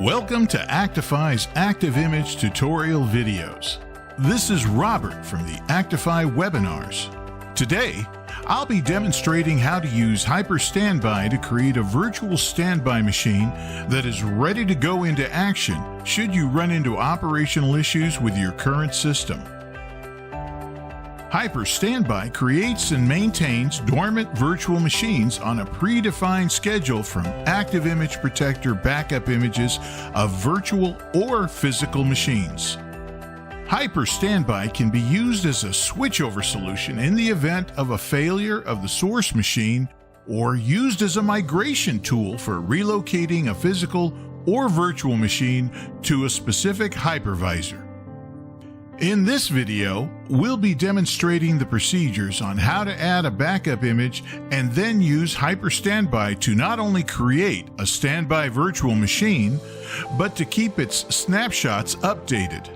Welcome to Actify's ActiveImage tutorial videos. This is Robert from the Actify webinars. Today, I'll be demonstrating how to use HyperStandby to create a virtual standby machine that is ready to go into action should you run into operational issues with your current system. HyperStandby creates and maintains dormant virtual machines on a predefined schedule from ActiveImage Protector backup images of virtual or physical machines. HyperStandby can be used as a switchover solution in the event of a failure of the source machine, or used as a migration tool for relocating a physical or virtual machine to a specific hypervisor. In this video, we'll be demonstrating the procedures on how to add a backup image and then use HyperStandby to not only create a standby virtual machine, but to keep its snapshots updated.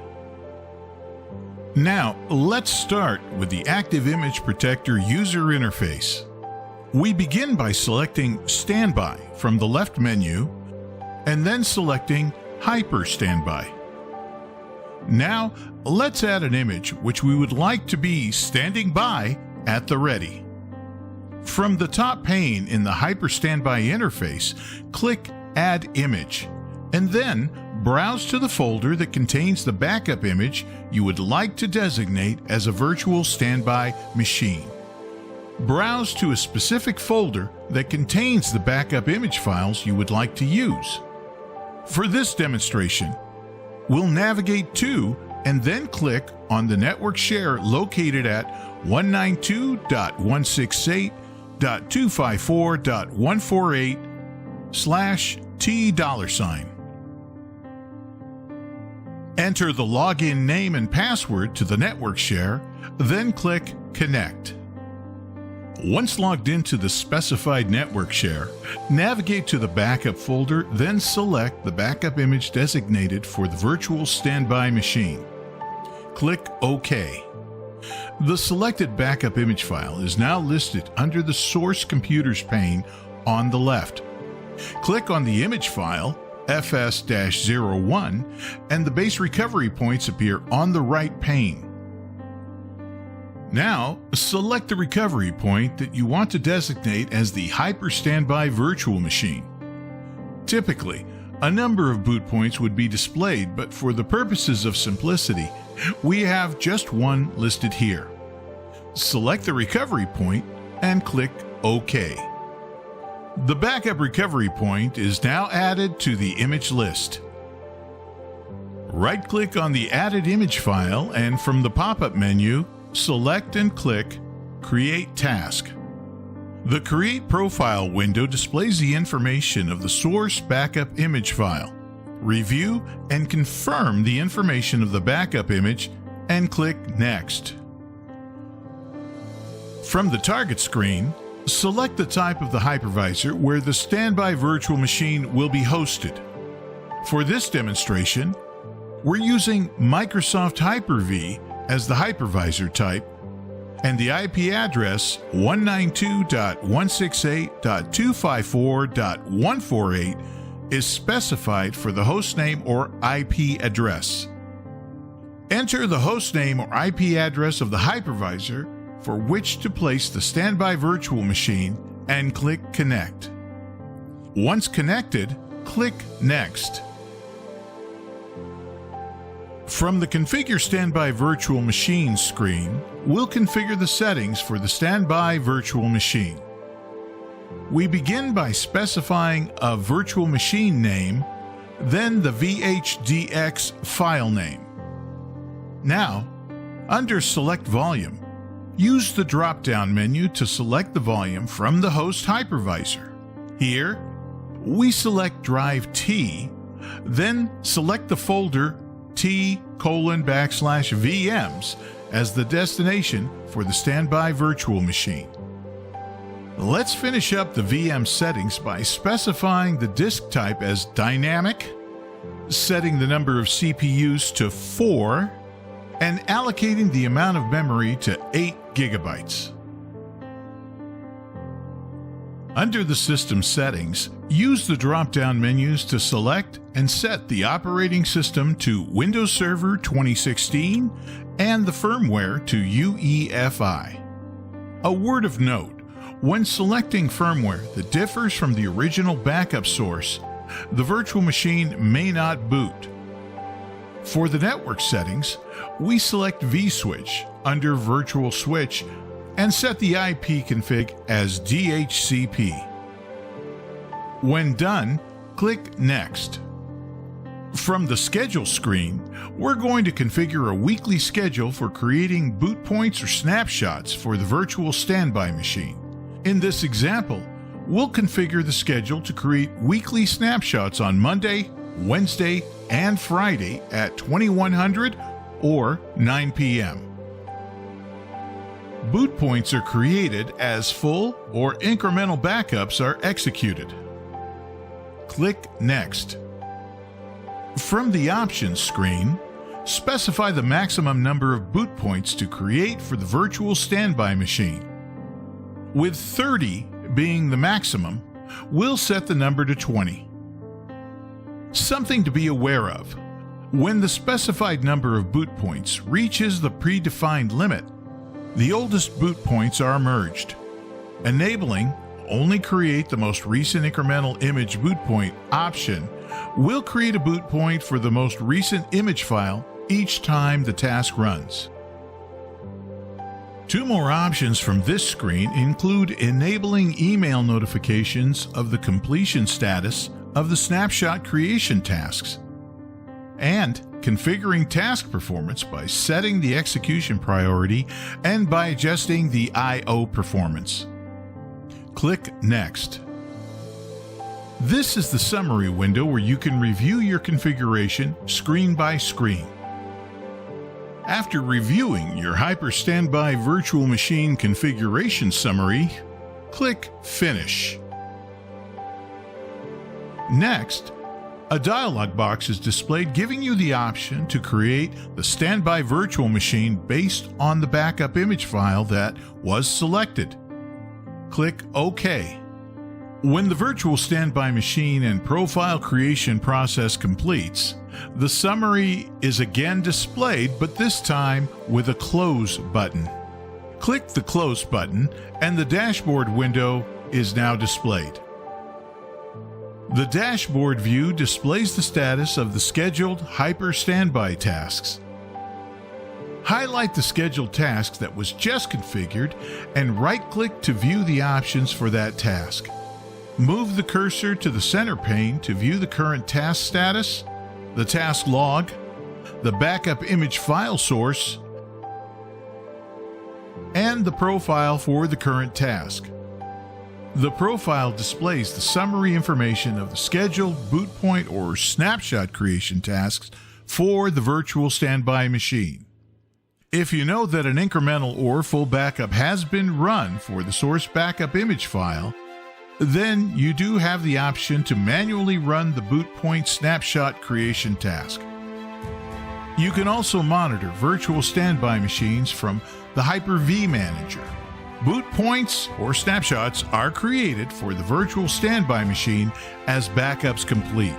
Now, let's start with the ActiveImage Protector user interface. We begin by selecting Standby from the left menu and then selecting HyperStandby. Now, let's add an image which we would like to be standing by at the ready. From the top pane in the HyperStandby interface, click Add Image, and then browse to the folder that contains the backup image you would like to designate as a virtual standby machine. Browse to a specific folder that contains the backup image files you would like to use. For this demonstration, we'll navigate to and then click on the network share located at 192.168.254.148/T$. Enter the login name and password to the network share, then click Connect. Once logged into the specified network share, navigate to the backup folder, then select the backup image designated for the virtual standby machine. Click OK. The selected backup image file is now listed under the Source Computers pane on the left. Click on the image file, FS-01, and the base recovery points appear on the right pane. Now, select the recovery point that you want to designate as the HyperStandby virtual machine. Typically, a number of boot points would be displayed, but for the purposes of simplicity, we have just one listed here. Select the recovery point and click OK. The backup recovery point is now added to the image list. Right-click on the added image file and from the pop-up menu, select and click Create Task. The Create Profile window displays the information of the source backup image file. Review and confirm the information of the backup image and click Next. From the target screen, select the type of the hypervisor where the standby virtual machine will be hosted. For this demonstration, we're using Microsoft Hyper-V as the hypervisor type, and the IP address 192.168.254.148 is specified for the hostname or IP address. Enter the hostname or IP address of the hypervisor for which to place the standby virtual machine and click Connect. Once connected, click Next. From the Configure Standby Virtual Machine screen, we'll configure the settings for the standby virtual machine. We begin by specifying a virtual machine name, then the VHDX file name. Now, under Select Volume, use the drop-down menu to select the volume from the host hypervisor. Here, we select Drive T, then select the folder T:\VMs as the destination for the standby virtual machine. Let's finish up the VM settings by specifying the disk type as dynamic, setting the number of CPUs to 4, and allocating the amount of memory to 8 GB. Under the System Settings, use the drop-down menus to select and set the operating system to Windows Server 2016 and the firmware to UEFI. A word of note, when selecting firmware that differs from the original backup source, the virtual machine may not boot. For the network settings, we select vSwitch under Virtual Switch and set the IP config as DHCP. When done, click Next. From the Schedule screen, we're going to configure a weekly schedule for creating boot points or snapshots for the virtual standby machine. In this example, we'll configure the schedule to create weekly snapshots on Monday, Wednesday, and Friday at 2100 or 9 p.m. Boot points are created as full or incremental backups are executed. Click Next. From the Options screen, specify the maximum number of boot points to create for the virtual standby machine. With 30 being the maximum, we'll set the number to 20. Something to be aware of: when the specified number of boot points reaches the predefined limit, the oldest boot points are merged. Enabling Only Create the Most Recent Incremental Image Boot Point option will create a boot point for the most recent image file each time the task runs. Two more options from this screen include enabling email notifications of the completion status of the snapshot creation tasks, and configuring task performance by setting the execution priority and by adjusting the I/O performance. Click Next. This is the summary window where you can review your configuration screen by screen. After reviewing your HyperStandby virtual machine configuration summary, click Finish. Next, a dialog box is displayed giving you the option to create the standby virtual machine based on the backup image file that was selected. Click OK. When the virtual standby machine and profile creation process completes, the summary is again displayed, but this time with a Close button. Click the Close button and the dashboard window is now displayed. The dashboard view displays the status of the scheduled HyperStandby tasks. Highlight the scheduled task that was just configured and right-click to view the options for that task. Move the cursor to the center pane to view the current task status, the task log, the backup image file source, and the profile for the current task. The profile displays the summary information of the scheduled boot point or snapshot creation tasks for the virtual standby machine. If you know that an incremental or full backup has been run for the source backup image file, then you do have the option to manually run the boot point snapshot creation task. You can also monitor virtual standby machines from the Hyper-V Manager. Boot points or snapshots are created for the virtual standby machine as backups complete.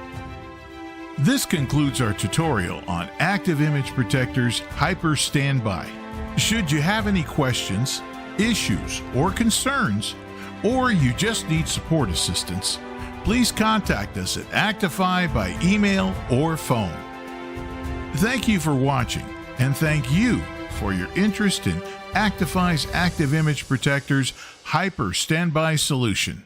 This concludes our tutorial on ActiveImage Protector's HyperStandby. Should you have any questions, issues, or concerns, or you just need support assistance, please contact us at ActiveImage by email or phone. Thank you for watching, and thank you for your interest in ActiveImage's ActiveImage Protector's HyperStandby solution.